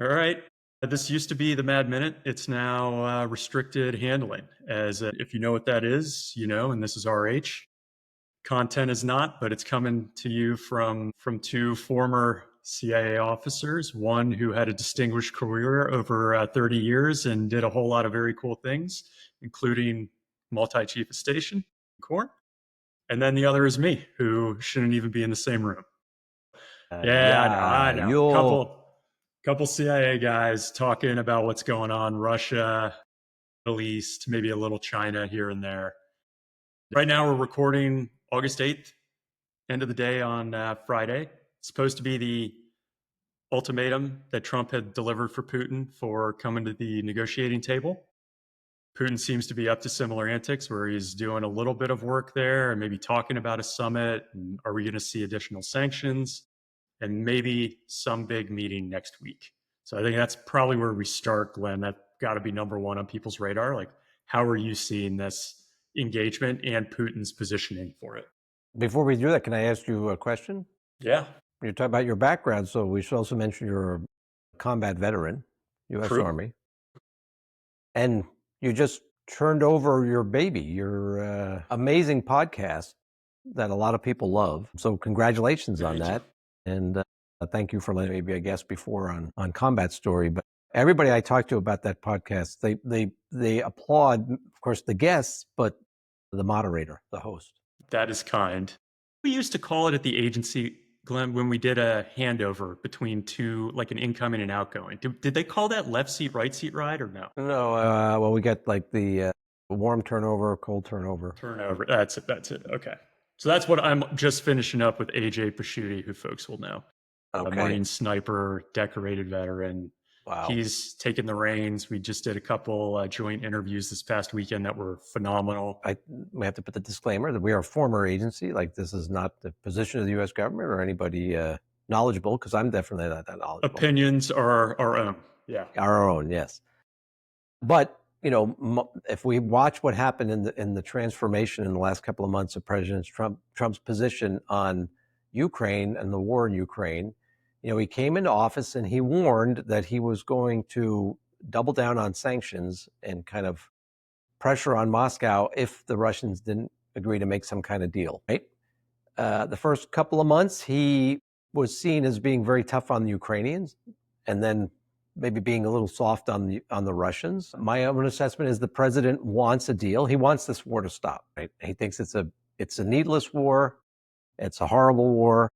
All right. This used to be the Mad Minute. It's now restricted handling. If you know what that is, you know, and this is RH. Content is not, but it's coming to you from two former CIA officers. One who had a distinguished career over 30 years and did a whole lot of very cool things, including multi-chief of station, Corps. And then the other is me, who shouldn't even be in the same room. Yeah, I Yeah, know. Couple CIA guys talking about what's going on, Russia, Middle East, maybe a little China here and there. Right now, we're recording August 8th, end of the day on Friday. It's supposed to be the ultimatum that Trump had delivered for Putin for coming to the negotiating table. Putin seems to be up to similar antics where he's doing a little bit of work there and maybe talking about a summit. And are we going to see additional sanctions? And maybe some big meeting next week. So I think that's probably where we start, Glenn. That got to be number one on people's radar. Like, how are you seeing this engagement and Putin's positioning for it? before we do that, can I ask you a question? Yeah, You're talking about your background, so we should also mention you're a combat veteran, U.S. true. Army, and you just turned over your baby, your amazing podcast that a lot of people love. So congratulations on Thank you. that, and thank you for letting me be a guest before on Combat Story. But everybody I talked to about that podcast, they applaud, of course, the guests, but the moderator, the host. That is kind. We used to call it at the agency, Glenn, when we did a handover between two, like an incoming and outgoing. Did they call that left seat, right seat ride or no? No, well, we get like the warm turnover, cold turnover. Turnover. That's it. That's it. Okay. So that's what I'm just finishing up with AJ Pasciuti, who folks will know. A Okay. Marine Sniper, decorated veteran. Wow. He's taken the reins. We just did a couple joint interviews this past weekend that were phenomenal. We have to put the disclaimer that we are a former agency. Like, this is not the position of the U.S. government or anybody knowledgeable, because I'm definitely not that knowledgeable. Opinions are our own. Yeah. Our own, yes. But, you know, if we watch what happened in the transformation in the last couple of months of President Trump's position on Ukraine and the war in Ukraine, you know, he came into office and he warned that he was going to double down on sanctions and kind of pressure on Moscow if the Russians didn't agree to make some kind of deal, right? The first couple of months, he was seen as being very tough on the Ukrainians, and then maybe being a little soft on the Russians. My own assessment is the president wants a deal. He wants this war to stop, right? He thinks it's a needless war. It's a horrible war.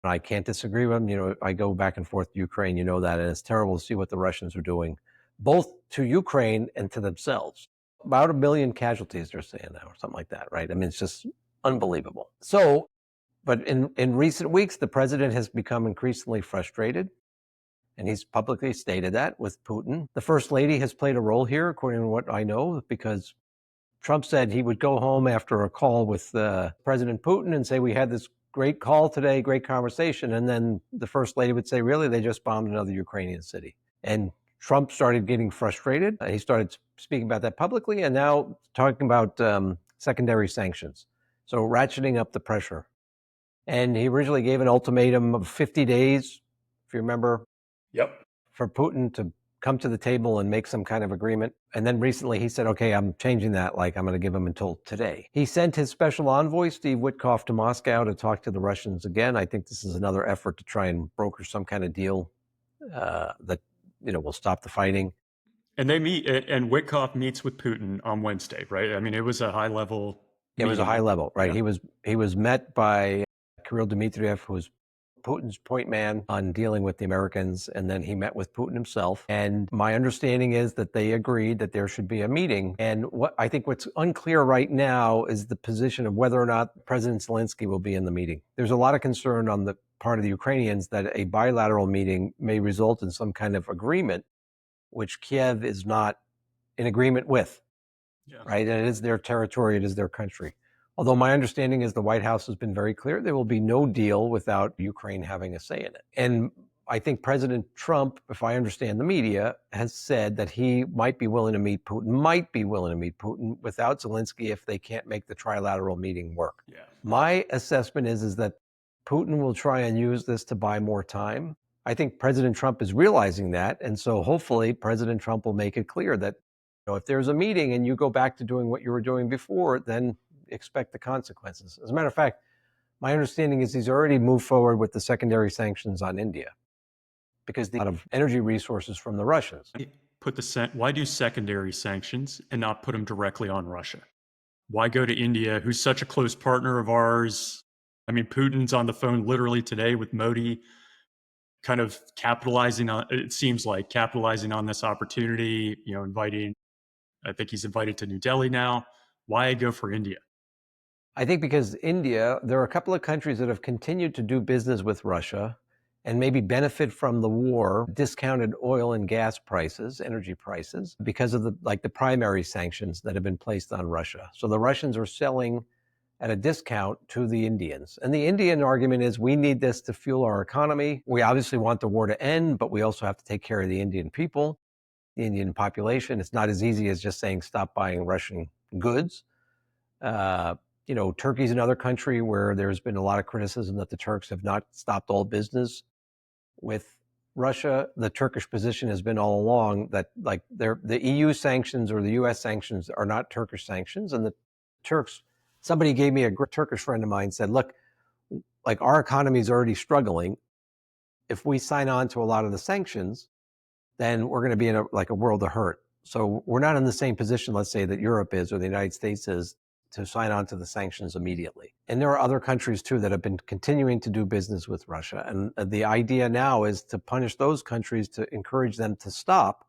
I can't disagree with him. You know, I go back and forth to Ukraine, you know that, and it's terrible to see what the Russians are doing, both to Ukraine and to themselves. About 1 million casualties, they're saying now, or something like that, right? I mean, it's just unbelievable. So, but in recent weeks, the president has become increasingly frustrated, and he's publicly stated that with Putin. The First Lady has played a role here, according to what I know, because Trump said he would go home after a call with President Putin and say, we had this great call today, great conversation. And then the First Lady would say, really, they just bombed another Ukrainian city. And Trump started getting frustrated. He started speaking about that publicly, and now talking about secondary sanctions. So ratcheting up the pressure. And he originally gave an ultimatum of 50 days, if you remember. Yep. For Putin to come to the table and make some kind of agreement. And then recently he said, okay, I'm changing that. Like, I'm going to give him until today. He sent his special envoy, Steve Witkoff, to Moscow to talk to the Russians again. I think this is another effort to try and broker some kind of deal that, you know, will stop the fighting. And they meet, and Witkoff meets with Putin on Wednesday, right? I mean, it was a high level. It was a high level, right? Yeah. He was met by Kirill Dmitriev, who was Putin's point man on dealing with the Americans, and then he met with Putin himself. And my understanding is that they agreed that there should be a meeting. And what I think what's unclear right now is the position of whether or not President Zelensky will be in the meeting. There's a lot of concern on the part of the Ukrainians that a bilateral meeting may result in some kind of agreement, which Kiev is not in agreement with. Yeah. Right? And it is their territory, it is their country. Although my understanding is the White House has been very clear, there will be no deal without Ukraine having a say in it. And I think President Trump, if I understand the media, has said that he might be willing to meet Putin without Zelensky if they can't make the trilateral meeting work. Yeah. My assessment is that Putin will try and use this to buy more time. I think President Trump is realizing that. And so hopefully President Trump will make it clear that, if there's a meeting and you go back to doing what you were doing before, then expect the consequences. As a matter of fact, my understanding is he's already moved forward with the secondary sanctions on India because a lot of energy resources from the Russians. Why do secondary sanctions and not put them directly on Russia? Why go to India, who's such a close partner of ours? I mean, Putin's on the phone literally today with Modi, kind of capitalizing on, it seems like capitalizing on this opportunity, I think he's invited to New Delhi now. Why go for India? I think because India, there are a couple of countries that have continued to do business with Russia and maybe benefit from the war, discounted oil and gas prices, energy prices, because of the primary sanctions that have been placed on Russia. So the Russians are selling at a discount to the Indians. And the Indian argument is we need this to fuel our economy. We obviously want the war to end, but we also have to take care of the Indian people, the Indian population. It's not as easy as just saying stop buying Russian goods. Turkey's another country where there's been a lot of criticism that the Turks have not stopped all business with Russia. The Turkish position has been all along that the EU sanctions or the US sanctions are not Turkish sanctions. And the Turks, somebody gave me, a Turkish friend of mine said, look, our economy is already struggling. If we sign on to a lot of the sanctions, then we're going to be in a world of hurt. So we're not in the same position, let's say, that Europe is or the United States is, to sign on to the sanctions immediately. And there are other countries too that have been continuing to do business with Russia. And the idea now is to punish those countries to encourage them to stop,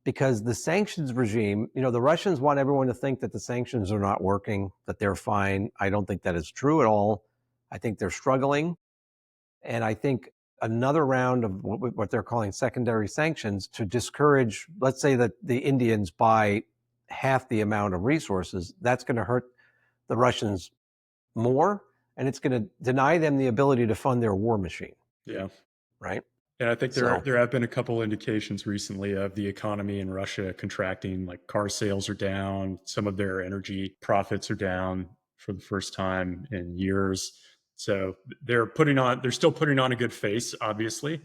because the sanctions regime, the Russians want everyone to think that the sanctions are not working, that they're fine. I don't think that is true at all. I think they're struggling. And I think another round of what they're calling secondary sanctions to discourage, let's say that the Indians buy half the amount of resources, that's going to hurt the Russians more, and it's going to deny them the ability to fund their war machine. Yeah. Right? And I think there have been a couple indications recently of the economy in Russia contracting, like car sales are down, some of their energy profits are down for the first time in years. So they're still putting on a good face, obviously,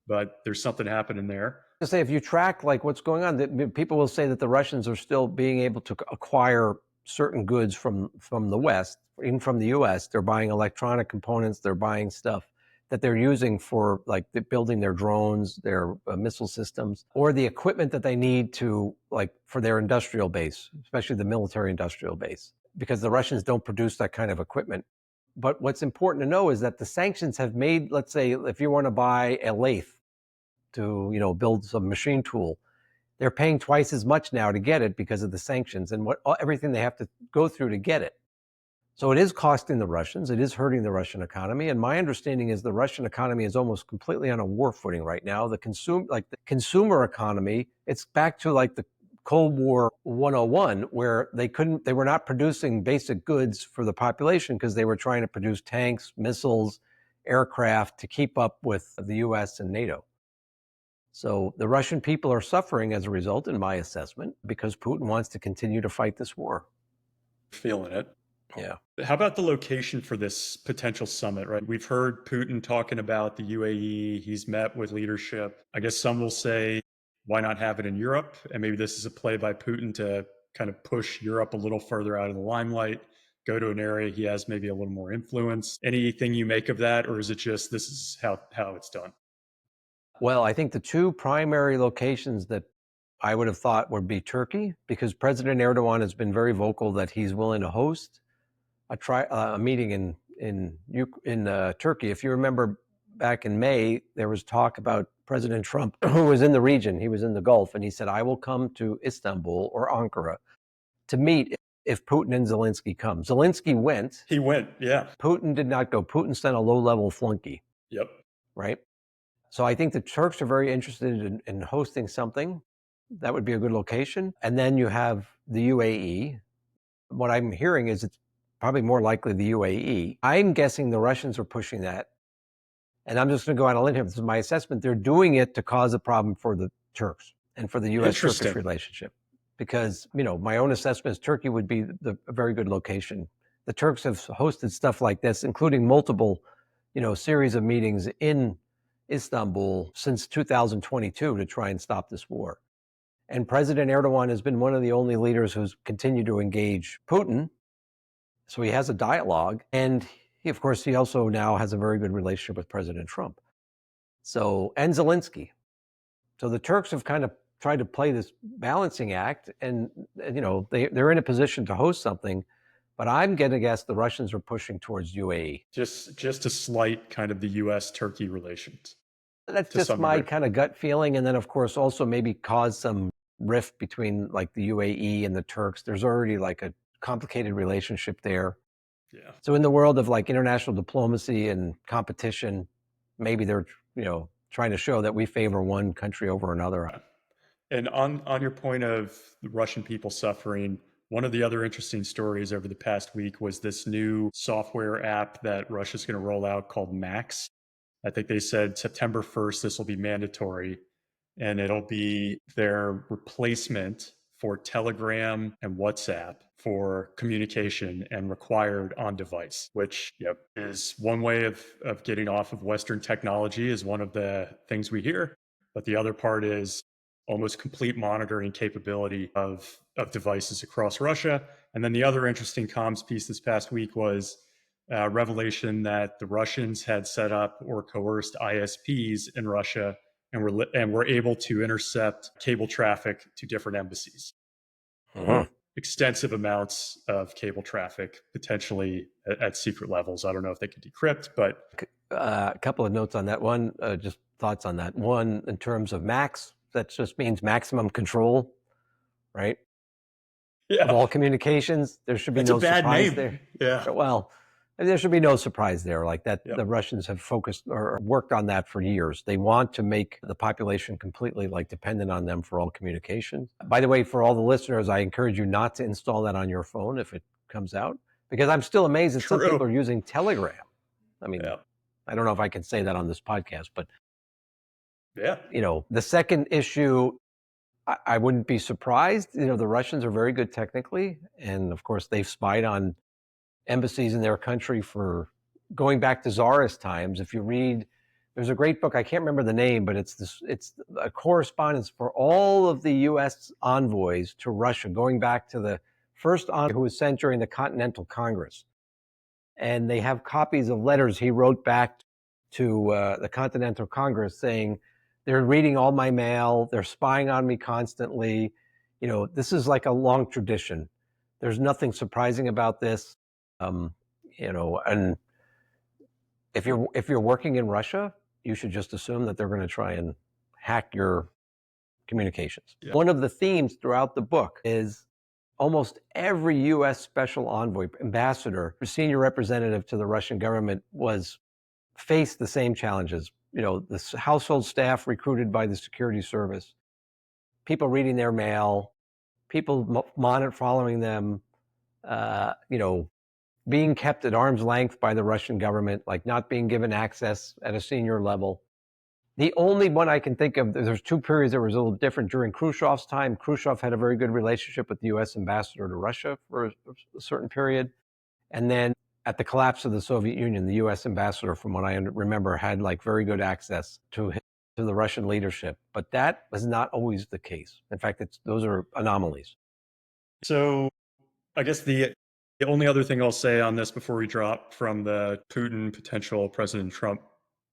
but there's something happening there. To say, if you track what's going on, people will say that the Russians are still being able to acquire certain goods from the West, even from the US. They're buying electronic components, they're buying stuff that they're using for building their drones, their missile systems, or the equipment that they need to for their industrial base, especially the military industrial base, because the Russians don't produce that kind of equipment. But what's important to know is that the sanctions have made, let's say, if you want to buy a lathe to build some machine tool, they're paying twice as much now to get it because of the sanctions and everything they have to go through to get it. So it is costing the Russians, it is hurting the Russian economy, and my understanding is the Russian economy is almost completely on a war footing right now. The consumer economy, it's back to the Cold War 101, where they were not producing basic goods for the population because they were trying to produce tanks, missiles, aircraft to keep up with the US and NATO. So the Russian people are suffering as a result, in my assessment, because Putin wants to continue to fight this war. Feeling it. Yeah. How about the location for this potential summit, right? We've heard Putin talking about the UAE. He's met with leadership. I guess some will say, why not have it in Europe? And maybe this is a play by Putin to kind of push Europe a little further out of the limelight, go to an area he has maybe a little more influence. Anything you make of that? Or is it just this is how it's done? Well, I think the two primary locations that I would have thought would be Turkey, because President Erdogan has been very vocal that he's willing to host a meeting in Turkey. If you remember back in May, there was talk about President Trump, who was in the region, he was in the Gulf, and he said, I will come to Istanbul or Ankara to meet if Putin and Zelensky come. Zelensky went. He went, yeah. Putin did not go. Putin sent a low-level flunky. Yep. Right? So I think the Turks are very interested in hosting something. That would be a good location. And then you have the UAE. What I'm hearing is it's probably more likely the UAE. I'm guessing the Russians are pushing that. And I'm just going to go out on a limb here. This is my assessment. They're doing it to cause a problem for the Turks and for the U.S.-Turkish relationship. Because, my own assessment is Turkey would be a very good location. The Turks have hosted stuff like this, including multiple, series of meetings in Istanbul since 2022 to try and stop this war. And President Erdogan has been one of the only leaders who's continued to engage Putin. So he has a dialogue. And of course, he also now has a very good relationship with President Trump. And Zelensky. So the Turks have kind of tried to play this balancing act, and they're in a position to host something. But I'm going to guess the Russians are pushing towards UAE. Just to slight kind of the U.S.-Turkey relations. That's just my kind of gut feeling. And then, of course, also maybe cause some rift between like the UAE and the Turks. There's already like a complicated relationship there. Yeah. So in the world of like international diplomacy and competition, maybe they're, trying to show that we favor one country over another. And on your point of the Russian people suffering, one of the other interesting stories over the past week was this new software app that Russia's going to roll out called Max. I think they said September 1st, this will be mandatory, and it'll be their replacement for Telegram and WhatsApp for communication and required on device, which is one way of getting off of Western technology, is one of the things we hear. But the other part is almost complete monitoring capability of devices across Russia. And then the other interesting comms piece this past week was revelation that the Russians had set up or coerced ISPs in Russia and were able to intercept cable traffic to different embassies. Extensive amounts of cable traffic, potentially at secret levels. I don't know if they could decrypt, but a couple of notes on that. One, just thoughts on that. One, in terms of max, that just means maximum control, right? Yeah. Of all communications. There should be no surprise there. Yeah. Well, there should be no surprise there. Like that, the Russians have focused or worked on that for years. They want to make the population completely like dependent on them for all communication. By the way, for all the listeners, I encourage you not to install that on your phone if it comes out, because I'm still amazed that some people are using Telegram. I mean, I don't know if I can say that on this podcast, but the second issue, I wouldn't be surprised. The Russians are very good technically, and of course they've spied on embassies in their country for going back to Tsarist times. If you read, there's a great book, I can't remember the name, but it's a correspondence for all of the U.S. envoys to Russia, going back to the first envoy who was sent during the Continental Congress. And they have copies of letters he wrote back to the Continental Congress saying, they're reading all my mail, they're spying on me constantly. This is like a long tradition. There's nothing surprising about this. And if you're working in Russia, you should just assume that they're going to try and hack your communications. Yeah. One of the themes throughout the book is almost every U.S. special envoy, ambassador, senior representative to the Russian government faced the same challenges. The household staff recruited by the security service, people reading their mail, people following them, being kept at arm's length by the Russian government, like not being given access at a senior level. The only one I can think of, there's two periods that were a little different. During Khrushchev's time, Khrushchev had a very good relationship with the U.S. ambassador to Russia for a certain period. And then at the collapse of the Soviet Union, the U.S. ambassador, from what I remember, had like very good access to the Russian leadership. But that was not always the case. In fact, those are anomalies. So I guess the only other thing I'll say on this before we drop from the Putin potential President Trump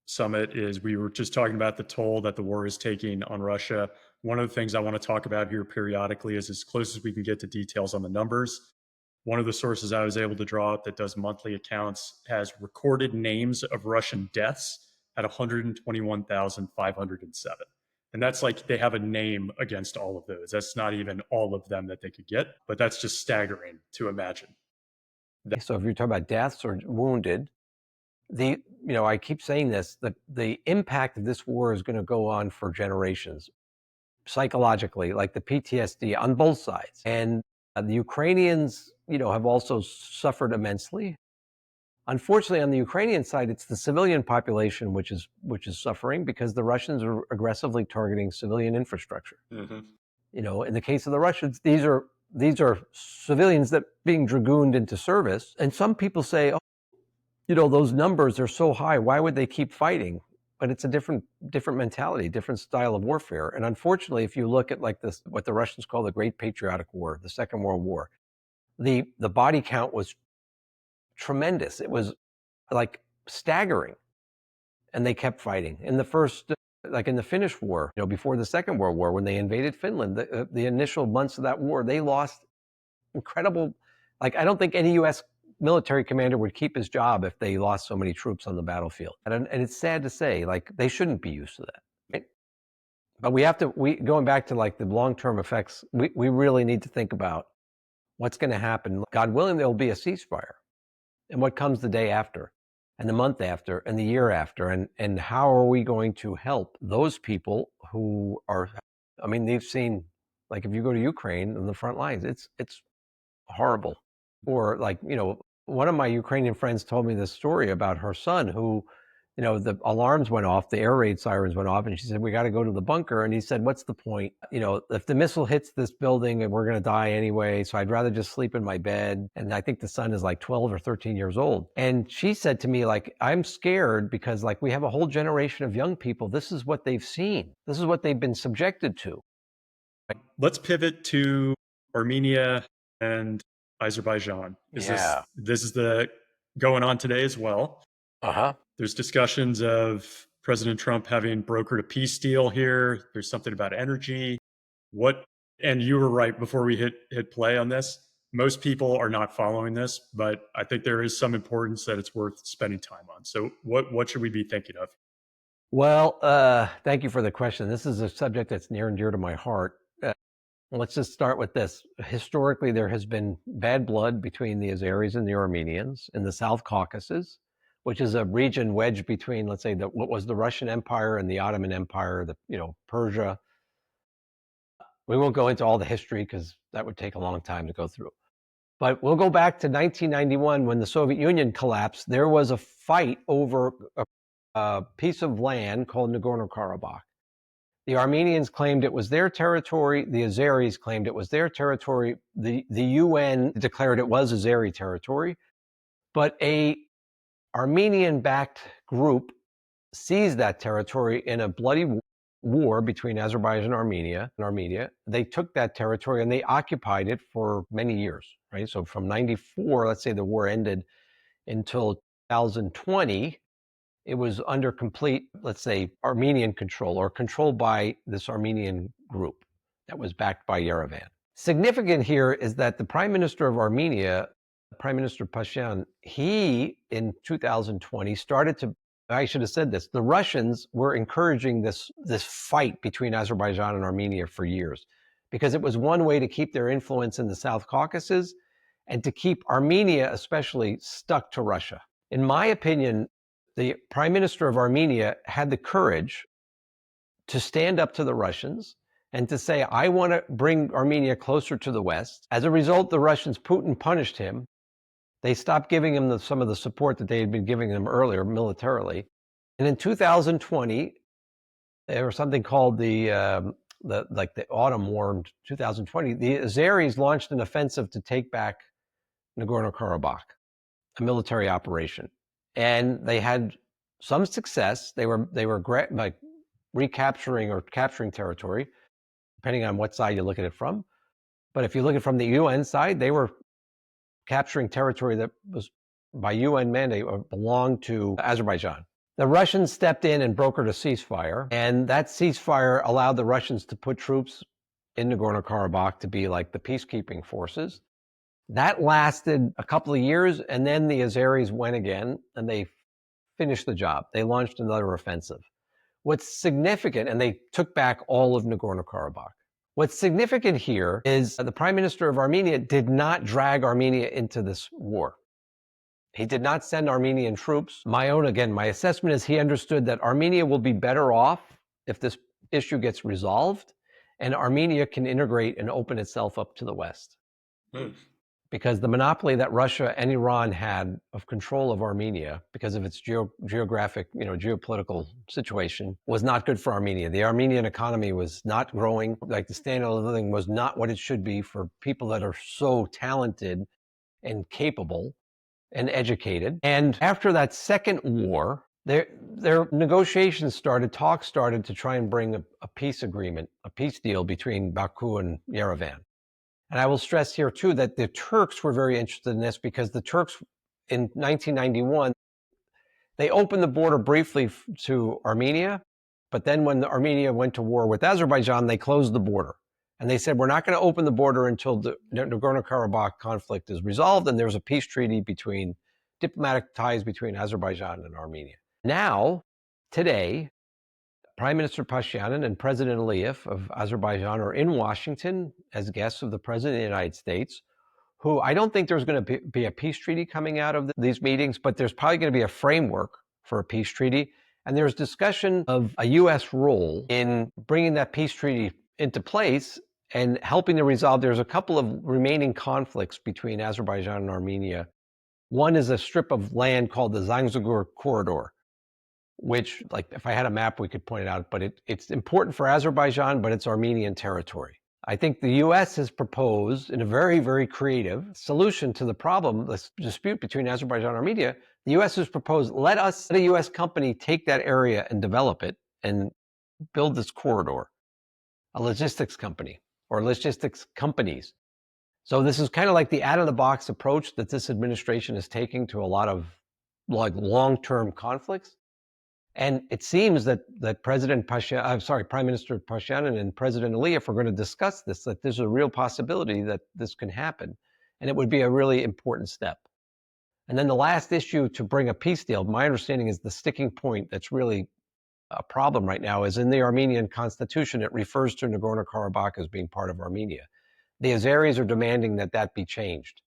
summit is we were just talking about the toll that the war is taking on Russia. One of the things I want to talk about here periodically is, as close as we can get to details on the numbers, one of the sources I was able to draw up that does monthly accounts has recorded names of Russian deaths at 121,507. And that's like they have a name against all of those. That's not even all of them that they could get, but that's just staggering to imagine. So if you're talking about deaths or wounded, I keep saying this, the impact of this war is going to go on for generations, psychologically, like the PTSD on both sides. And the Ukrainians, have also suffered immensely. Unfortunately, on the Ukrainian side, it's the civilian population which is suffering, because the Russians are aggressively targeting civilian infrastructure. Mm-hmm. In the case of the Russians, these are civilians that being dragooned into service. And some people say, those numbers are so high, why would they keep fighting? but it's a different mentality, different style of warfare. And unfortunately, if you look at like this, what the Russians call the Great Patriotic War, the Second World War, the body count was tremendous. It was like staggering, and they kept fighting. In the first, like in the Finnish War, before the Second World War, when they invaded Finland, the initial months of that war, they lost incredible. Like, I don't think any U.S. military commander would keep his job if they lost so many troops on the battlefield. And it's sad to say, like, they shouldn't be used to that. Right? But going back to like the long-term effects, we really need to think about what's going to happen. God willing, there'll be a ceasefire. And what comes the day after, and the month after, and the year after, and how are we going to help those people who are, I mean, they've seen, like, if you go to Ukraine on the front lines, it's horrible. Or like, one of my Ukrainian friends told me this story about her son who, the alarms went off, the air raid sirens went off, and she said, we got to go to the bunker. And he said, what's the point? If the missile hits this building and we're going to die anyway, so I'd rather just sleep in my bed. And I think the son is like 12 or 13 years old. And she said to me, like, I'm scared because like we have a whole generation of young people. This is what they've seen. This is what they've been subjected to. Let's pivot to Armenia and Azerbaijan. This is the going on today as well. There's discussions of President Trump having brokered a peace deal here. There's something about energy. And you were right before we hit play on this. Most people are not following this, but I think there is some importance that it's worth spending time on. So what should we be thinking of? Well, thank you for the question. This is a subject that's near and dear to my heart. Let's just start with this. Historically, there has been bad blood between the Azeris and the Armenians in the South Caucasus, which is a region wedged between, let's say, what was the Russian Empire and the Ottoman Empire, Persia. We won't go into all the history because that would take a long time to go through. But we'll go back to 1991 when the Soviet Union collapsed. There was a fight over a piece of land called Nagorno-Karabakh. The Armenians claimed it was their territory. The Azeris claimed it was their territory. The UN declared it was Azeri territory. But a Armenian-backed group seized that territory in a bloody war between Azerbaijan and Armenia. They took that territory and they occupied it for many years, right? So from 94, let's say the war ended, until 2020, it was under complete, let's say, Armenian control, or controlled by this Armenian group that was backed by Yerevan. Significant here is that the Prime Minister of Armenia, Prime Minister Pashinyan, he, in 2020, I should have said this, the Russians were encouraging this fight between Azerbaijan and Armenia for years, because it was one way to keep their influence in the South Caucasus and to keep Armenia especially stuck to Russia. In my opinion, the Prime Minister of Armenia had the courage to stand up to the Russians and to say, I want to bring Armenia closer to the West. As a result, the Russians, Putin punished him. They stopped giving him some of the support that they had been giving him earlier militarily. And in 2020, there was something called the Autumn War in 2020. The Azeris launched an offensive to take back Nagorno-Karabakh, a military operation. And they had some success. They were like recapturing or capturing territory, depending on what side you look at it from. But if you look at it from the UN side, they were capturing territory that was by UN mandate or belonged to Azerbaijan. The Russians stepped in and brokered a ceasefire, and that ceasefire allowed the Russians to put troops in Nagorno-Karabakh to be like the peacekeeping forces. That lasted a couple of years, and then the Azeris went again, and they finished the job. They launched another offensive. What's significant, and they took back all of Nagorno-Karabakh. What's significant here is the Prime Minister of Armenia did not drag Armenia into this war. He did not send Armenian troops. My assessment is he understood that Armenia will be better off if this issue gets resolved, and Armenia can integrate and open itself up to the West. Because the monopoly that Russia and Iran had of control of Armenia, because of its geographic, geopolitical situation, was not good for Armenia. The Armenian economy was not growing. Like, the standard of living was not what it should be for people that are so talented and capable and educated. And after that second war, Their negotiations started, talks started to try and bring a peace agreement, a peace deal between Baku and Yerevan. And I will stress here too that the Turks were very interested in this because the Turks in 1991, they opened the border briefly to Armenia, but then when Armenia went to war with Azerbaijan, they closed the border. And they said, we're not going to open the border until the Nagorno-Karabakh conflict is resolved and there's a peace treaty between diplomatic ties between Azerbaijan and Armenia. Now, today, Prime Minister Pashinyan and President Aliyev of Azerbaijan are in Washington as guests of the President of the United States, who I don't think there's going to be a peace treaty coming out of these meetings, but there's probably going to be a framework for a peace treaty. And there's discussion of a U.S. role in bringing that peace treaty into place and helping to resolve. There's a couple of remaining conflicts between Azerbaijan and Armenia. One is a strip of land called the Zangezur Corridor, which, like, if I had a map, we could point it out, but it's important for Azerbaijan, but it's Armenian territory. I think the U.S. has proposed, in a very, very creative solution to the problem, this dispute between Azerbaijan and Armenia, the U.S. has proposed, let a U.S. company take that area and develop it and build this corridor, a logistics company or logistics companies. So this is kind of like the out-of-the-box approach that this administration is taking to a lot of like long-term conflicts. And it seems that Prime Minister Pashinyan and President Aliyev are going to discuss this, that there's a real possibility that this can happen. And it would be a really important step. And then the last issue to bring a peace deal, my understanding is the sticking point that's really a problem right now is in the Armenian constitution, it refers to Nagorno-Karabakh as being part of Armenia. The Azeris are demanding that that be changed.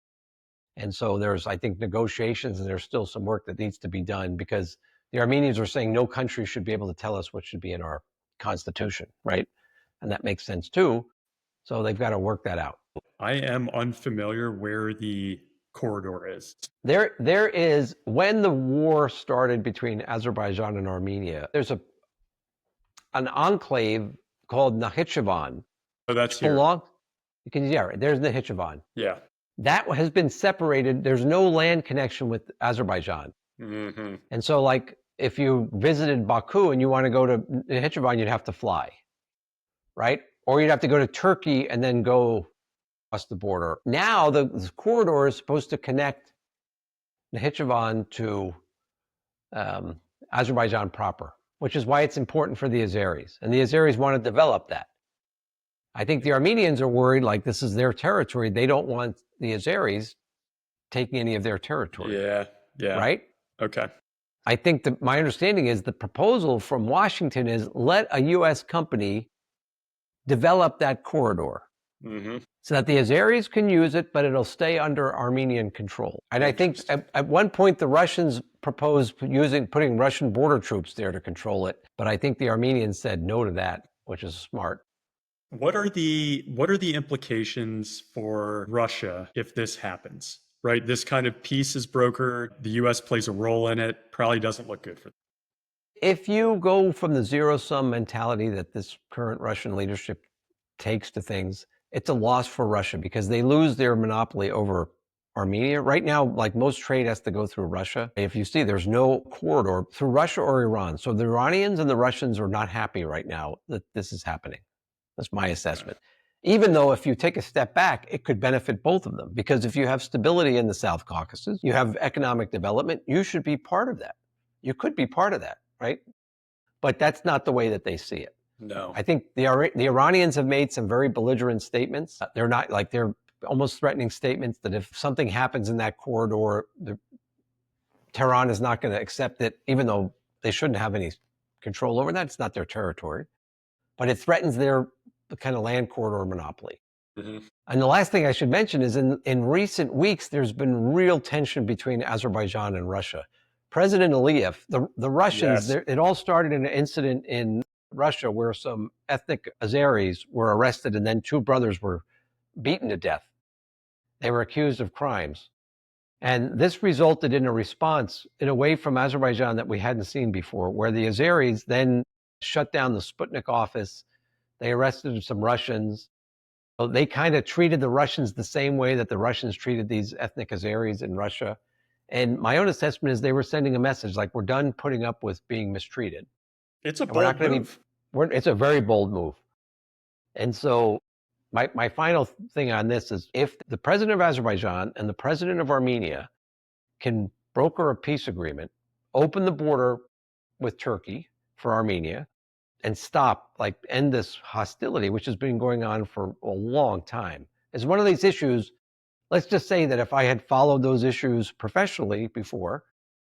And so there's, I think, negotiations, and there's still some work that needs to be done because the Armenians are saying no country should be able to tell us what should be in our constitution, right? And that makes sense too. So they've got to work that out. I am unfamiliar where the corridor is. There is, when the war started between Azerbaijan and Armenia, there's an enclave called Nakhchivan. Oh, that's here. There's Nakhchivan. Yeah. That has been separated. There's no land connection with Azerbaijan. Mm-hmm. And so, like, if you visited Baku and you want to go to Nakhchivan, you'd have to fly, right? Or you'd have to go to Turkey and then go across the border. Now, the corridor is supposed to connect Nakhchivan to Azerbaijan proper, which is why it's important for the Azeris. And the Azeris want to develop that. I think the Armenians are worried, like, this is their territory. They don't want the Azeris taking any of their territory. Yeah. Right? Okay. I think my understanding is the proposal from Washington is let a U.S. company develop that corridor so that the Azeris can use it, but it'll stay under Armenian control. And I think at one point the Russians proposed putting Russian border troops there to control it, but I think the Armenians said no to that, which is smart. What are the implications for Russia if this happens? Right, this kind of peace is brokered. The U.S. plays a role in it. Probably doesn't look good for them. If you go from the zero-sum mentality that this current Russian leadership takes to things, it's a loss for Russia because they lose their monopoly over Armenia. Right now, like, most trade has to go through Russia. If you see, there's no corridor through Russia or Iran. So the Iranians and the Russians are not happy right now that this is happening. That's my assessment. Even though if you take a step back, it could benefit both of them. Because if you have stability in the South Caucasus, you have economic development, you should be part of that. You could be part of that, right? But that's not the way that they see it. No. I think the Iranians have made some very belligerent statements. They're almost threatening statements that if something happens in that corridor, Tehran is not going to accept it, even though they shouldn't have any control over that. It's not their territory. But it threatens their kind of land corridor monopoly. And the last thing I should mention is in recent weeks, there's been real tension between Azerbaijan and Russia. President Aliyev, the Russians, yes. It all started in an incident in Russia where some ethnic Azeris were arrested and then two brothers were beaten to death. They were accused of crimes. And this resulted in a response in a way from Azerbaijan that we hadn't seen before, where the Azeris then shut down the Sputnik office. They arrested some Russians. So they kind of treated the Russians the same way that the Russians treated these ethnic Azeris in Russia. And my own assessment is they were sending a message like, we're done putting up with being mistreated. It's a And we're not bold going to move. it's a very bold move. And so my final thing on this is, if the president of Azerbaijan and the president of Armenia can broker a peace agreement, open the border with Turkey for Armenia, and end this hostility, which has been going on for a long time. It's one of these issues. Let's just say that if I had followed those issues professionally before,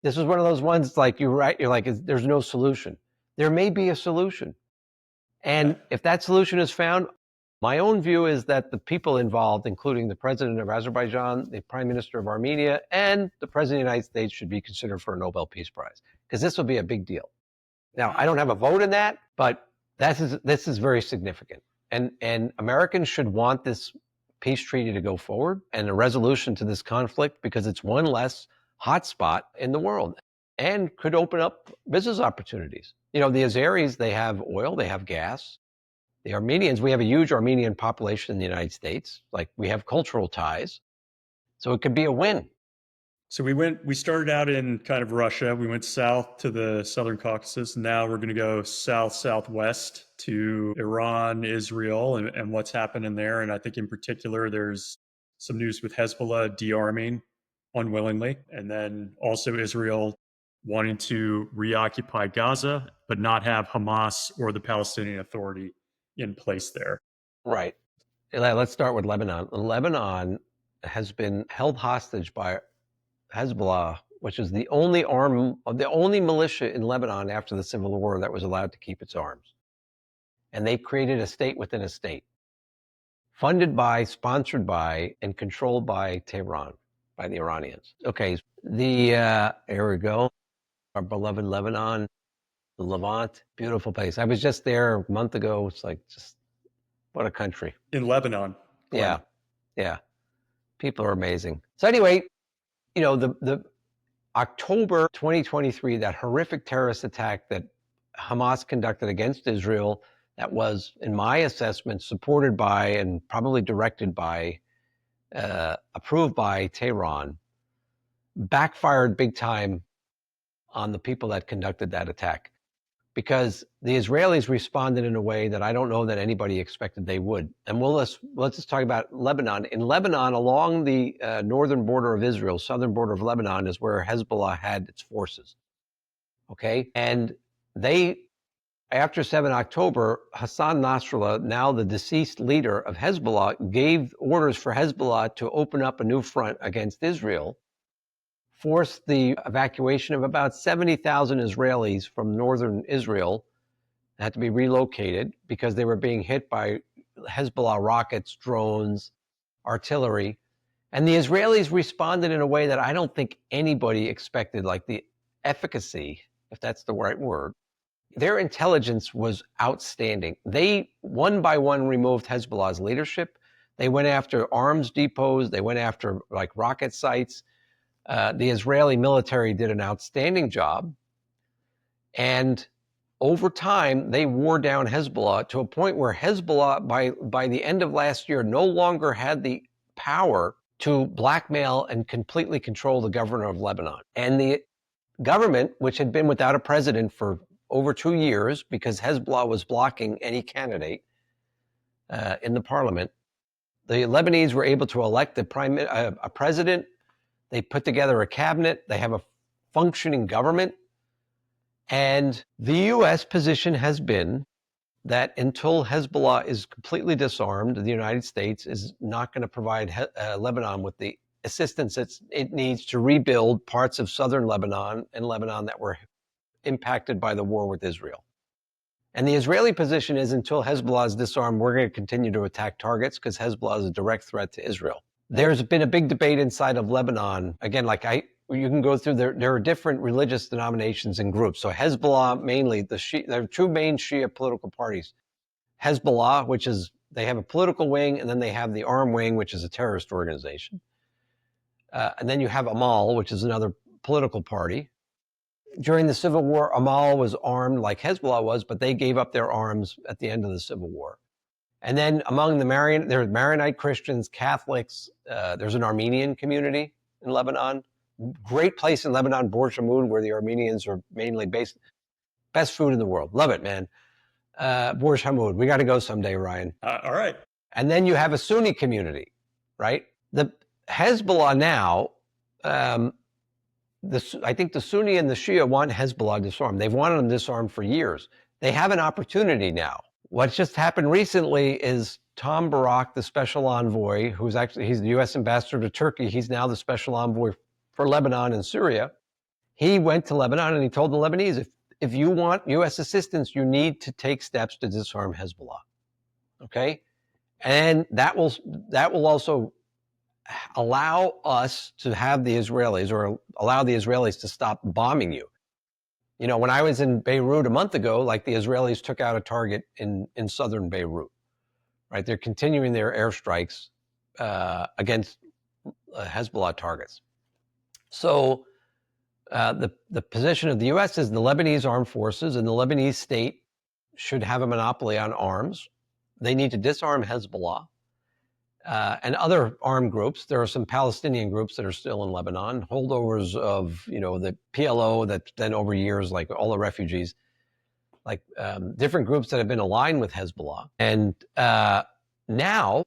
this is one of those ones like you're like, there's no solution. There may be a solution. And if that solution is found, my own view is that the people involved, including the president of Azerbaijan, the prime minister of Armenia, and the president of the United States, should be considered for a Nobel Peace Prize, because this will be a big deal. Now, I don't have a vote in that, but this is very significant. And Americans should want this peace treaty to go forward and a resolution to this conflict, because it's one less hotspot in the world and could open up business opportunities. The Azeris, they have oil, they have gas. The Armenians, we have a huge Armenian population in the United States. Like, we have cultural ties. So it could be a win. So we started out in kind of Russia. We went south to the Southern Caucasus. Now we're going to go southwest to Iran, Israel, and what's happening there. And I think in particular, there's some news with Hezbollah de-arming unwillingly. And then also Israel wanting to reoccupy Gaza, but not have Hamas or the Palestinian Authority in place there. Right. Let's start with Lebanon. Lebanon has been held hostage by Hezbollah, which is the only militia in Lebanon after the Civil War that was allowed to keep its arms. And they created a state within a state, funded by, sponsored by, and controlled by Tehran, by the Iranians. Okay, here we go. Our beloved Lebanon, the Levant, beautiful place. I was just there a month ago. It's like, just what a country. In Lebanon. Glenn. Yeah. People are amazing. So anyway, the October 2023, that horrific terrorist attack that Hamas conducted against Israel, that was, in my assessment, supported by and probably directed by, approved by Tehran, backfired big time on the people that conducted that attack, because the Israelis responded in a way that I don't know that anybody expected they would. And let's just talk about Lebanon. In Lebanon, along the northern border of Israel, southern border of Lebanon, is where Hezbollah had its forces. Okay? And after 7 October, Hassan Nasrallah, now the deceased leader of Hezbollah, gave orders for Hezbollah to open up a new front against Israel, forced the evacuation of about 70,000 Israelis from northern Israel, had to be relocated because they were being hit by Hezbollah rockets, drones, artillery. And the Israelis responded in a way that I don't think anybody expected, like the efficacy, if that's the right word. Their intelligence was outstanding. They, one by one, removed Hezbollah's leadership. They went after arms depots. They went after rocket sites. The Israeli military did an outstanding job. And over time, they wore down Hezbollah to a point where Hezbollah, by the end of last year, no longer had the power to blackmail and completely control the governor of Lebanon. And the government, which had been without a president for over 2 years because Hezbollah was blocking any candidate in the parliament, the Lebanese were able to elect a president. They put together a cabinet. They have a functioning government. And the U.S. position has been that until Hezbollah is completely disarmed, the United States is not going to provide Lebanon with the assistance it needs to rebuild parts of southern Lebanon and Lebanon that were impacted by the war with Israel. And the Israeli position is, until Hezbollah is disarmed, we're going to continue to attack targets because Hezbollah is a direct threat to Israel. There's been a big debate inside of Lebanon. Again, you can go through there are different religious denominations and groups. So Hezbollah, mainly there are two main Shia political parties. Hezbollah, which is, they have a political wing, and then they have the armed wing, which is a terrorist organization. And then you have Amal, which is another political party. During the Civil War, Amal was armed like Hezbollah was, but they gave up their arms at the end of the Civil War. And then among there's Maronite Christians, Catholics, there's an Armenian community in Lebanon. Great place in Lebanon, borne, where the Armenians are mainly based. Best food in the world. Love it, man. Borne. We got to go someday, Ryan. All right. And then you have a Sunni community, right? The Hezbollah now, I think the Sunni and the Shia want Hezbollah disarmed. They've wanted them disarmed for years. They have an opportunity now. What's just happened recently is Tom Barak, the special envoy, he's the U.S. ambassador to Turkey. He's now the special envoy for Lebanon and Syria. He went to Lebanon and he told the Lebanese, if you want U.S. assistance, you need to take steps to disarm Hezbollah. Okay? And that will also allow us to have the Israelis, or allow the Israelis to stop bombing you. You know, when I was in Beirut a month ago, like, the Israelis took out a target in southern Beirut, right? They're continuing their airstrikes against Hezbollah targets. So the position of the U.S. is the Lebanese armed forces and the Lebanese state should have a monopoly on arms. They need to disarm Hezbollah and other armed groups. There are some Palestinian groups that are still in Lebanon, holdovers of, the PLO that then over years, like all the refugees, like different groups that have been aligned with Hezbollah. And now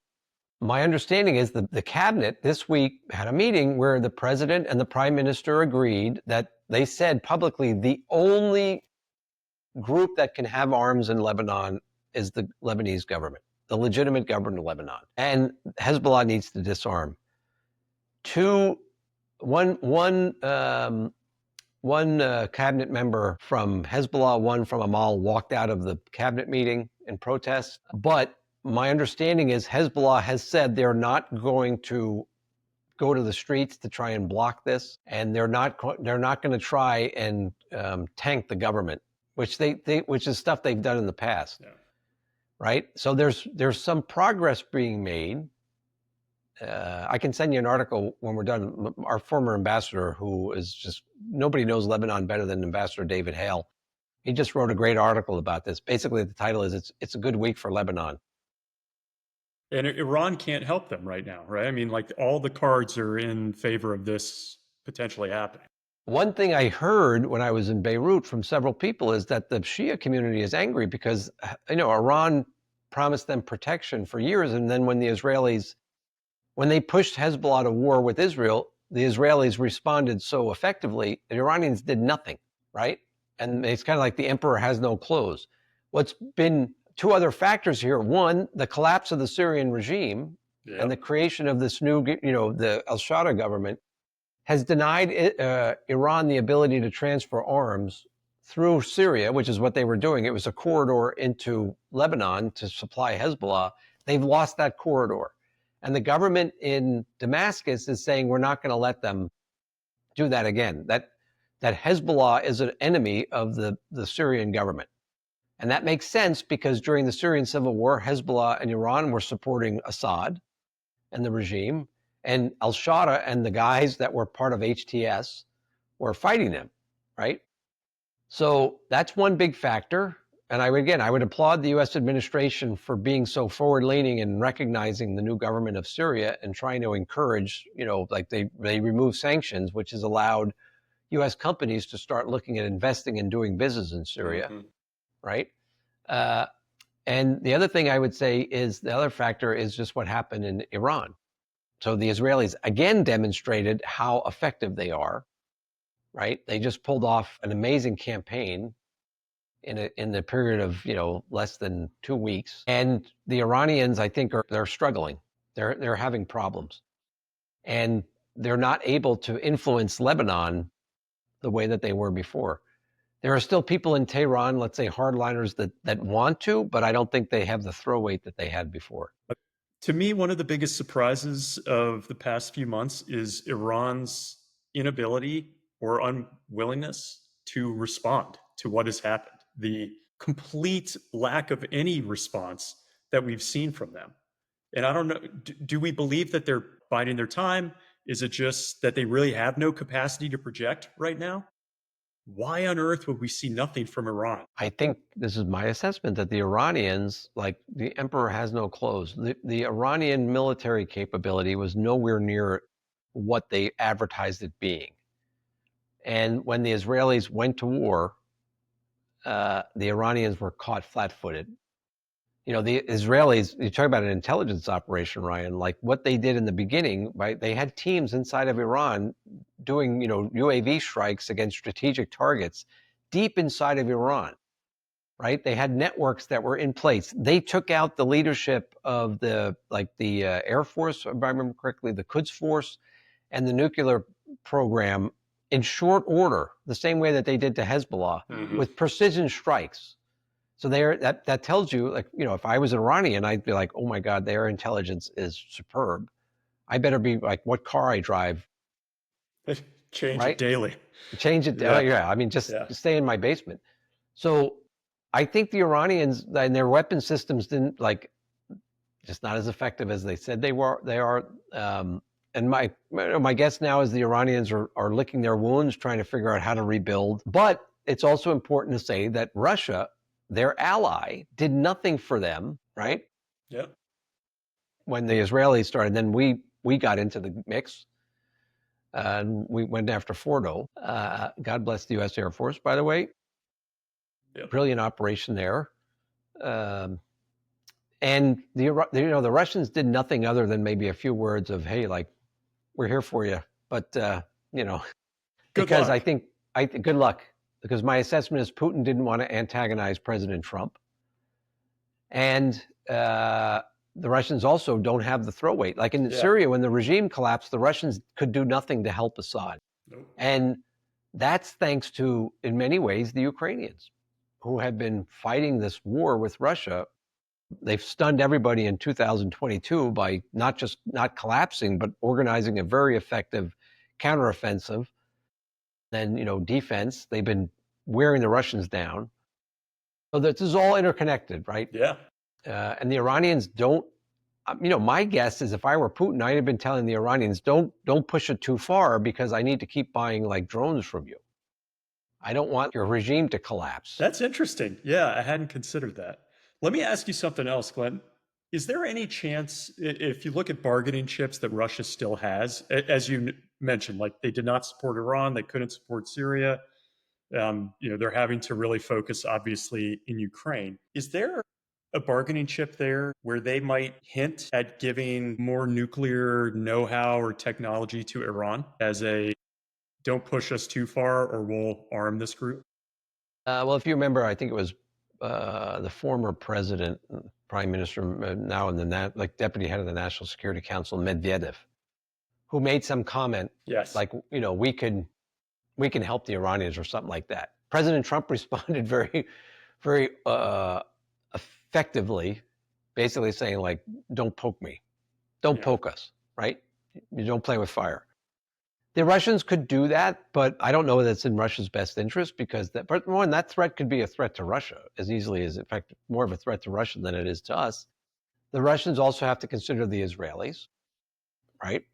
my understanding is that the cabinet this week had a meeting where the president and the prime minister agreed that they said publicly the only group that can have arms in Lebanon is the Lebanese government, the legitimate government of Lebanon. And Hezbollah needs to disarm. One cabinet member from Hezbollah, one from Amal, walked out of the cabinet meeting in protest. But my understanding is Hezbollah has said they're not going to go to the streets to try and block this, and they're not going to try and tank the government, which is stuff they've done in the past. Yeah. Right? So there's some progress being made. I can send you an article when we're done. Our former ambassador, who is just, nobody knows Lebanon better than Ambassador David Hale. He just wrote a great article about this. Basically, the title is "It's a Good Week for Lebanon." And Iran can't help them right now, right? I mean, like, all the cards are in favor of this potentially happening. One thing I heard when I was in Beirut from several people is that the Shia community is angry because, Iran promised them protection for years. And then when they pushed Hezbollah to war with Israel, the Israelis responded so effectively, the Iranians did nothing, right? And it's kind of like the emperor has no clothes. What's been two other factors here. One, the collapse of the Syrian regime and the creation of this new, the al-Shara government has denied Iran the ability to transfer arms through Syria, which is what they were doing. It was a corridor into Lebanon to supply Hezbollah. They've lost that corridor. And the government in Damascus is saying, we're not going to let them do that again. That Hezbollah is an enemy of the Syrian government. And that makes sense because during the Syrian civil war, Hezbollah and Iran were supporting Assad and the regime, and al-Shara and the guys that were part of HTS were fighting them, right? So that's one big factor. And I would applaud the U.S. administration for being so forward-leaning and recognizing the new government of Syria and trying to encourage, like they remove sanctions, which has allowed U.S. companies to start looking at investing and doing business in Syria, right? And the other thing I would say is the other factor is just what happened in Iran. So the Israelis again demonstrated how effective they are, right? They just pulled off an amazing campaign in the period of less than 2 weeks, and the Iranians, I think, they're struggling. They're having problems, and they're not able to influence Lebanon the way that they were before. There are still people in Tehran, let's say hardliners, that want to, but I don't think they have the throw weight that they had before. To me, one of the biggest surprises of the past few months is Iran's inability or unwillingness to respond to what has happened. The complete lack of any response that we've seen from them. And I don't know, do we believe that they're biding their time? Is it just that they really have no capacity to project right now? Why on earth would we see nothing from Iran? I think this is my assessment, that the Iranians, like the emperor has no clothes. The Iranian military capability was nowhere near what they advertised it being. And when the Israelis went to war, the Iranians were caught flat-footed. You know, the Israelis, you talk about an intelligence operation, Ryan, like what they did in the beginning, right? They had teams inside of Iran doing, UAV strikes against strategic targets deep inside of Iran, right? They had networks that were in place. They took out the leadership of the Air Force, if I remember correctly, the Quds Force, and the nuclear program in short order, the same way that they did to Hezbollah, with precision strikes. So that tells you, like, if I was an Iranian, I'd be like, oh my God, their intelligence is superb. I better be like, what car I drive. Change right? it daily. Change it. Yeah. Yeah. I mean, just stay in my basement. So I think the Iranians and their weapon systems didn't just not as effective as they said they were. They are. And my guess now is the Iranians are licking their wounds, trying to figure out how to rebuild. But it's also important to say that Russia, their ally, did nothing for them, right? Yeah. When the Israelis started, then we got into the mix, and we went after Fordo. God bless the U.S. Air Force, by the way. Yep. Brilliant operation there. And the Russians did nothing other than maybe a few words of, hey, like, we're here for you, but because I think good luck, because my assessment is Putin didn't want to antagonize President Trump, and the Russians also don't have the throw weight. Like in Syria, when the regime collapsed, the Russians could do nothing to help Assad. Nope. And that's thanks to, in many ways, the Ukrainians, who have been fighting this war with Russia. They've stunned everybody in 2022 by not just not collapsing, but organizing a very effective counteroffensive. Then, defense. They've been wearing the Russians down. So this is all interconnected, right? Yeah. And the Iranians don't, my guess is if I were Putin, I'd have been telling the Iranians, don't push it too far, because I need to keep buying like drones from you. I don't want your regime to collapse. That's interesting. Yeah, I hadn't considered that. Let me ask you something else, Glenn. Is there any chance, if you look at bargaining chips that Russia still has, as you mentioned, like they did not support Iran, they couldn't support Syria, they're having to really focus, obviously, in Ukraine. Is there a bargaining chip there where they might hint at giving more nuclear know-how or technology to Iran as a don't push us too far or we'll arm this group? Well, if you remember, I think it was the former president, prime minister, now in the deputy head of the National Security Council, Medvedev, who made some comment, like, we can help the Iranians or something like that. President Trump responded very, very effectively, basically saying, like, don't poke me, don't poke us, right? You don't play with fire. The Russians could do that, but I don't know that it's in Russia's best interest, because that threat could be a threat to Russia as easily as, in fact, more of a threat to Russia than it is to us. The Russians also have to consider the Israelis, right?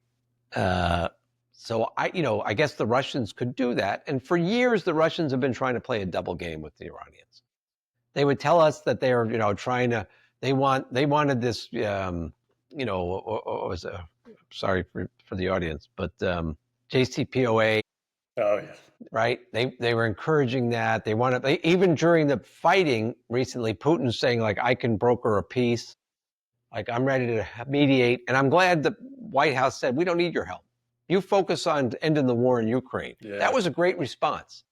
So I guess the Russians could do that. And for years, the Russians have been trying to play a double game with the Iranians. They would tell us that they are, trying to, they wanted this, sorry for the audience, but JCPOA. Oh, yeah. Right? They were encouraging that. They wanted, even during the fighting recently, Putin's saying, like, I can broker a peace. Like, I'm ready to mediate. And I'm glad the White House said, we don't need your help. You focus on ending the war in Ukraine. Yeah. That was a great response,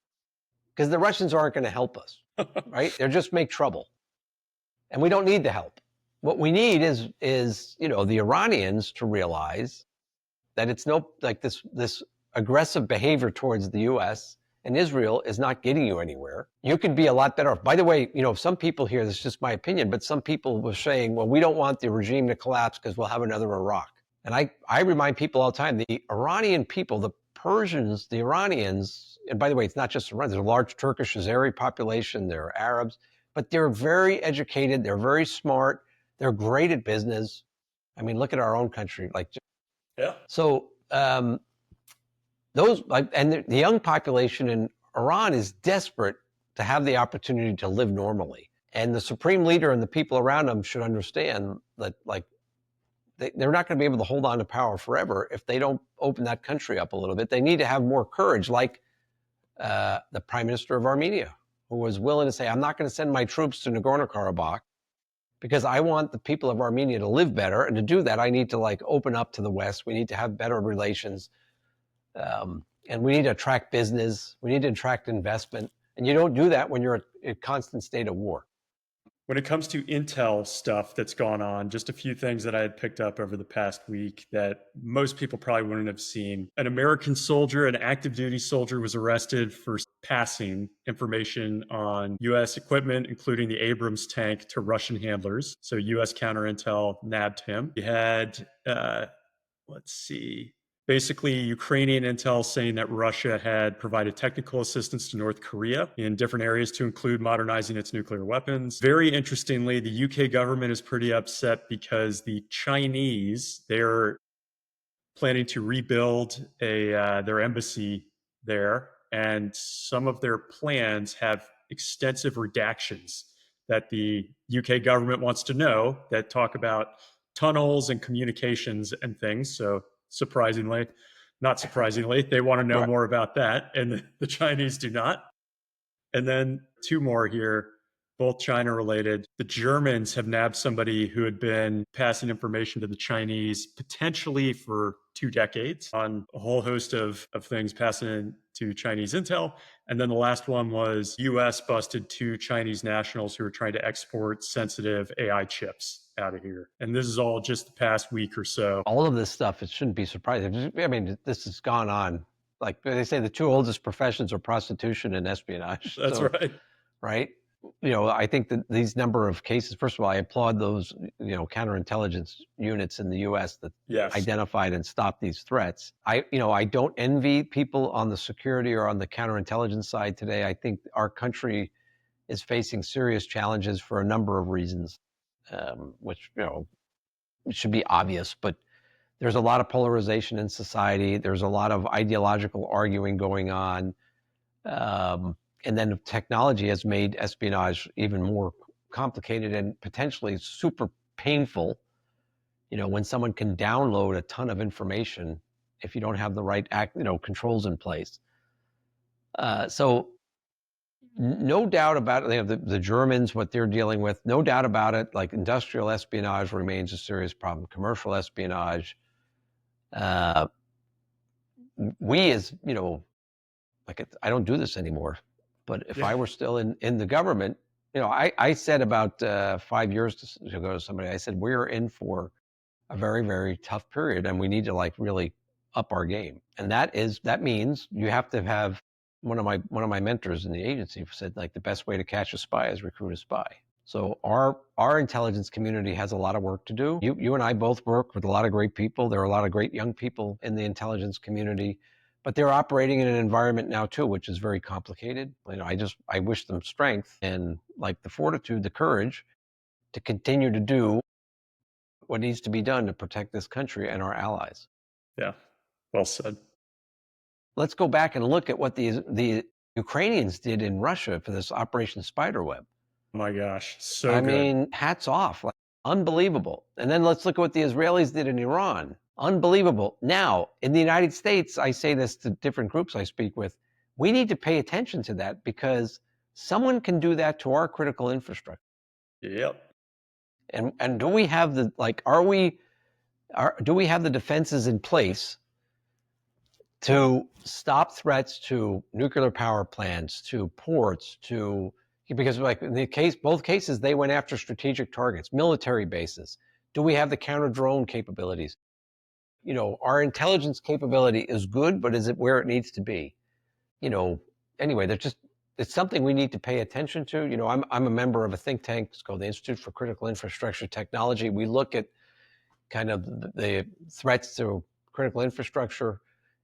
because the Russians aren't going to help us, right? They'll just make trouble. And we don't need the help. What we need is the Iranians to realize that it's this aggressive behavior towards the U.S. and Israel is not getting you anywhere. You could be a lot better off. By the way, some people here, this is just my opinion, but some people were saying, well, we don't want the regime to collapse because we'll have another Iraq. And I remind people all the time, the Iranian people, the Persians, the Iranians, and by the way, it's not just Iran, there's a large Turkish Azeri population, there are Arabs, but they're very educated, they're very smart, they're great at business. I mean, look at our own country. So those, and the young population in Iran is desperate to have the opportunity to live normally. And the supreme leader and the people around him should understand that, they're not going to be able to hold on to power forever if they don't open that country up a little bit. They need to have more courage, like the Prime Minister of Armenia, who was willing to say, I'm not going to send my troops to Nagorno-Karabakh because I want the people of Armenia to live better. And to do that, I need to like open up to the West. We need to have better relations. And we need to attract business. We need to attract investment. And you don't do that when you're in a constant state of war. When it comes to intel stuff that's gone on, just a few things that I had picked up over the past week that most people probably wouldn't have seen. An American soldier, an active duty soldier, was arrested for passing information on U.S. equipment, including the Abrams tank, to Russian handlers. So U.S. counterintel nabbed him. He had, let's see, basically Ukrainian intel saying that Russia had provided technical assistance to North Korea in different areas to include modernizing its nuclear weapons. Very interestingly, the UK government is pretty upset because the Chinese, they're planning to rebuild their embassy there, and some of their plans have extensive redactions that the UK government wants to know that talk about tunnels and communications and things. So surprisingly, not surprisingly, they want to know Right. more about that, and the Chinese do not. And then two more here, both China related. The Germans have nabbed somebody who had been passing information to the Chinese potentially for 2 decades on a whole host of things passing to Chinese intel. And then the last one was US busted 2 Chinese nationals who were trying to export sensitive AI chips out of here. And this is all just the past week or so. All of this stuff, it shouldn't be surprising. I mean, this has gone on. Like they say, the 2 oldest professions are prostitution and espionage. That's so, right. Right? I think that these number of cases, first of all, I applaud those, counterintelligence units in the U.S. that Yes. identified and stopped these threats. I don't envy people on the security or on the counterintelligence side today. I think our country is facing serious challenges for a number of reasons, which, it should be obvious, but there's a lot of polarization in society. There's a lot of ideological arguing going on. And then technology has made espionage even more complicated and potentially super painful. When someone can download a ton of information if you don't have the right controls in place. So no doubt about it. They have the Germans, what they're dealing with, no doubt about it. Like industrial espionage remains a serious problem. Commercial espionage. We as, I don't do this anymore. But if I were still in the government, I said about 5 years ago to somebody, I said, we're in for a very, very tough period and we need to really up our game. And that means you have to have one of my mentors in the agency said the best way to catch a spy is recruit a spy. So our intelligence community has a lot of work to do. You and I both work with a lot of great people. There are a lot of great young people in the intelligence community. But they're operating in an environment now too, which is very complicated. I wish them strength and the fortitude, the courage to continue to do what needs to be done to protect this country and our allies. Yeah, well said. Let's go back and look at what the Ukrainians did in Russia for this Operation Spiderweb. Oh my gosh, so I good. mean, hats off, unbelievable. And then let's look at what the Israelis did in Iran. Unbelievable. Now, in the United States, I say this to different groups I speak with, we need to pay attention to that because someone can do that to our critical infrastructure. Yep. And do we have the do we have the defenses in place to stop threats to nuclear power plants, to ports, because in both cases, they went after strategic targets, military bases. Do we have the counter drone capabilities? Our intelligence capability is good, but is it where it needs to be? Anyway, it's something we need to pay attention to. I'm a member of a think tank. It's called the Institute for Critical Infrastructure Technology. We look at kind of the threats to critical infrastructure,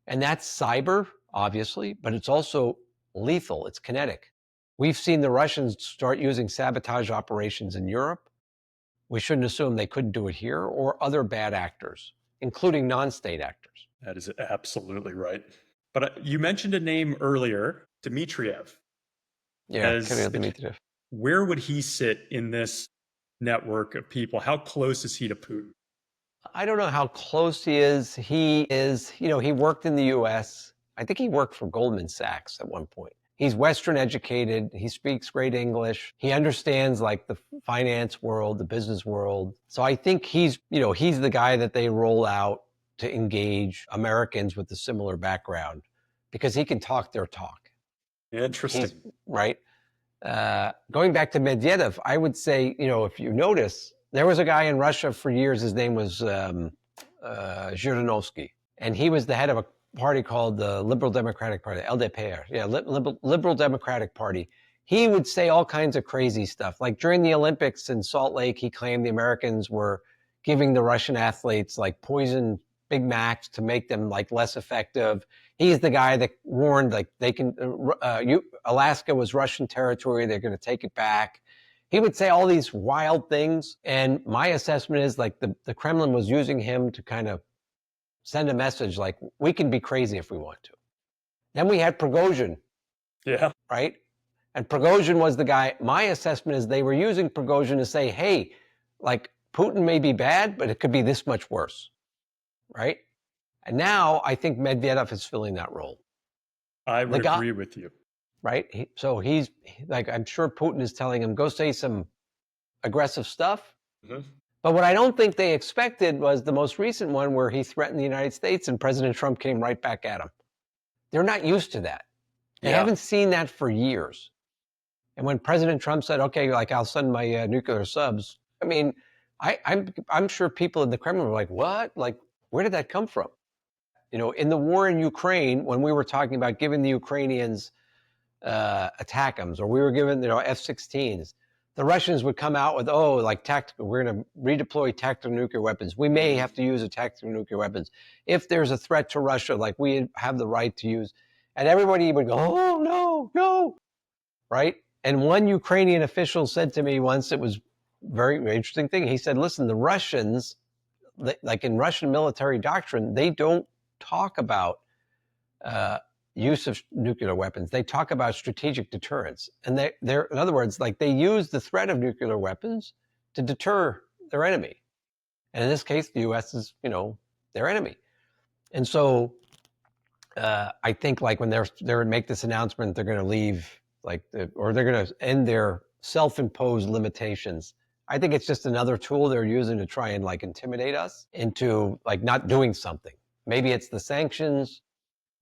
and that's cyber, obviously, but it's also lethal. It's kinetic. We've seen the Russians start using sabotage operations in Europe. We shouldn't assume they couldn't do it here, or other bad actors, including non-state actors. That is absolutely right. But you mentioned a name earlier, Dmitriev. Yeah, Kirill Dmitriev. Where would he sit in this network of people? How close is he to Putin? I don't know how close he is. He worked in the U.S. I think he worked for Goldman Sachs at one point. He's Western educated. He speaks great English. He understands like the finance world, the business world. So I think he's the guy that they roll out to engage Americans with a similar background because he can talk their talk. Interesting. Right? Going back to Medvedev, I would say, if you notice, there was a guy in Russia for years. His name was Zhirinovsky, and he was the head of a party called the Liberal Democratic Party, LDPR. Yeah, Liberal Democratic Party. He would say all kinds of crazy stuff. Like during the Olympics in Salt Lake, he claimed the Americans were giving the Russian athletes like poison Big Macs to make them like less effective. He's the guy that warned like they can Alaska was Russian territory, they're going to take it back. He would say all these wild things, and my assessment is like the Kremlin was using him to kind of send a message like we can be crazy if we want to. Then we had Prigozhin. Yeah. Right? And Prigozhin was the guy. My assessment is they were using Prigozhin to say, hey, like Putin may be bad, but it could be this much worse. Right? And now I think Medvedev is filling that role. I would agree with you. Right? So he's like, I'm sure Putin is telling him, go say some aggressive stuff. Mm-hmm. But what I don't think they expected was the most recent one where he threatened the United States and President Trump came right back at him. They're not used to that. They haven't seen that for years. And when President Trump said, okay, like I'll send my nuclear subs, I mean, I'm sure people in the Kremlin were like, what? Like, where did that come from? In the war in Ukraine, when we were talking about giving the Ukrainians ATACMS, or we were given, F-16s, the Russians would come out with, tactical, we're going to redeploy tactical nuclear weapons. We may have to use a tactical nuclear weapons. If there's a threat to Russia, like we have the right to use, and everybody would go, oh, no, right? And one Ukrainian official said to me once, it was very, very interesting thing. He said, listen, the Russians, like in Russian military doctrine, they don't talk about use of nuclear weapons. They talk about strategic deterrence. And they're, in other words, like they use the threat of nuclear weapons to deter their enemy. And in this case, the U.S. is, their enemy. And so I think like when they're make this announcement, they're going to leave or they're going to end their self-imposed limitations. I think it's just another tool they're using to try and like intimidate us into like not doing something. Maybe it's the sanctions.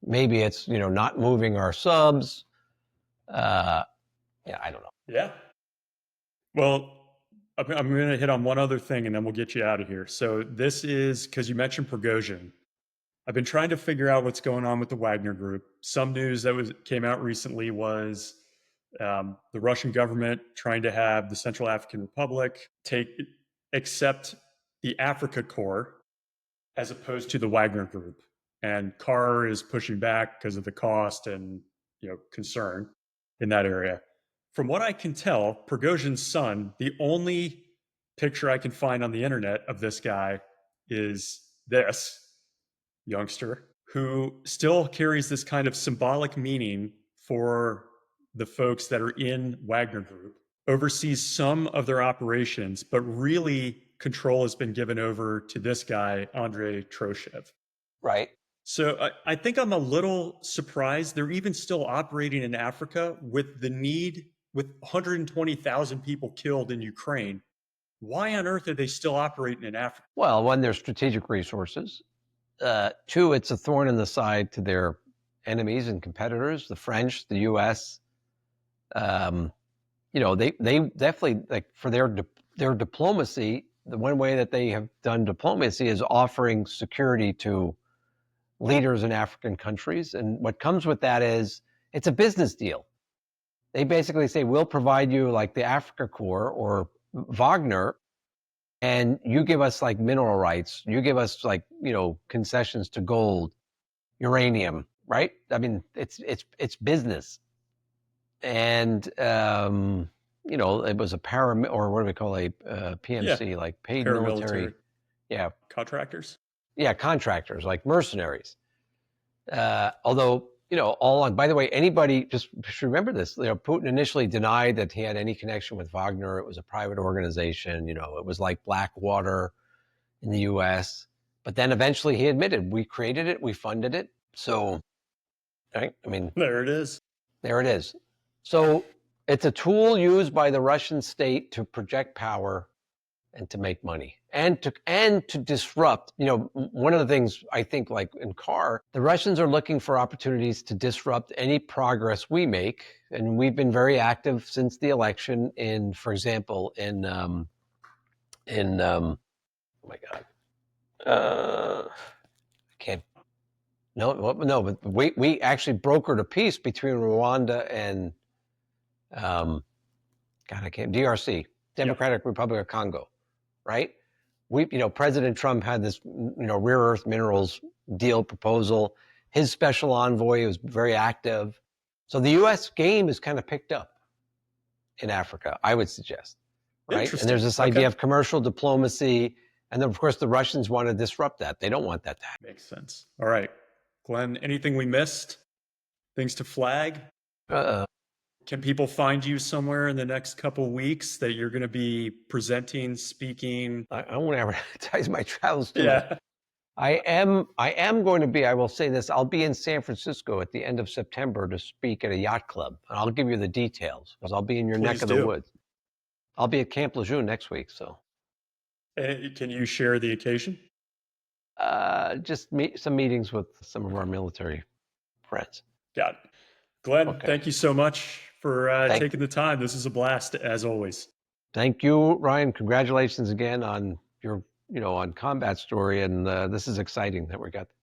Maybe it's, not moving our subs. I don't know. Yeah. Well, I'm going to hit on one other thing and then we'll get you out of here. So this is because you mentioned Prigozhin. I've been trying to figure out what's going on with the Wagner group. Some news that came out recently was the Russian government trying to have the Central African Republic accept the Africa Corps as opposed to the Wagner group. And Carr is pushing back because of the cost and concern in that area. From what I can tell, Prigozhin's son, the only picture I can find on the internet of this guy is this youngster who still carries this kind of symbolic meaning for the folks that are in Wagner Group, oversees some of their operations, but really control has been given over to this guy, Andrei Troshev. Right. So I think I'm a little surprised they're even still operating in Africa with 120,000 people killed in Ukraine. Why on earth are they still operating in Africa? Well, one, there's strategic resources. Two, it's a thorn in the side to their enemies and competitors, the French, the U.S. They definitely, like, for their diplomacy, the one way that they have done diplomacy is offering security to leaders in African countries. And what comes with that is it's a business deal. They basically say, we'll provide you like the Africa Corps or Wagner, and you give us like mineral rights. You give us like, concessions to gold, uranium, right? I mean, it's business. And, it was a or what do we call a PMC, like paid military. Yeah. Contractors? Yeah, contractors, like mercenaries. Although, by the way, anybody just should remember this. Putin initially denied that he had any connection with Wagner. It was a private organization. It was like Blackwater in the U.S. But then eventually he admitted, we created it, we funded it. So right? I mean, There it is. there it is. So it's a tool used by the Russian state to project power and to make money and to disrupt. You know, one of the things I think, like in car, the Russians are looking for opportunities to disrupt any progress we make, and we've been very active since the election. In, for example, oh my God, I can't. No, but we actually brokered a peace between Rwanda and God, I can't. DRC, Democratic Republic of Congo, right? President Trump had this, rare earth minerals deal proposal. His special envoy was very active. So the U.S. game is kind of picked up in Africa, I would suggest, right? And there's this idea of commercial diplomacy. And then, of course, the Russians want to disrupt that. They don't want that to happen. Makes sense. All right. Glenn, anything we missed? Things to flag? Can people find you somewhere in the next couple weeks that you're going to be presenting, speaking? I don't want to advertise my travels too Yeah. much. I am going to be, I will say this, I'll be in San Francisco at the end of September to speak at a yacht club. And I'll give you the details because I'll be in your neck of the woods. I'll be at Camp Lejeune next week. So, can you share the occasion? Just some meetings with some of our military friends. Got it. Glenn, thank you so much for taking the time. This is a blast, as always. Thank you, Ryan. Congratulations again on your, on combat story. And this is exciting that we got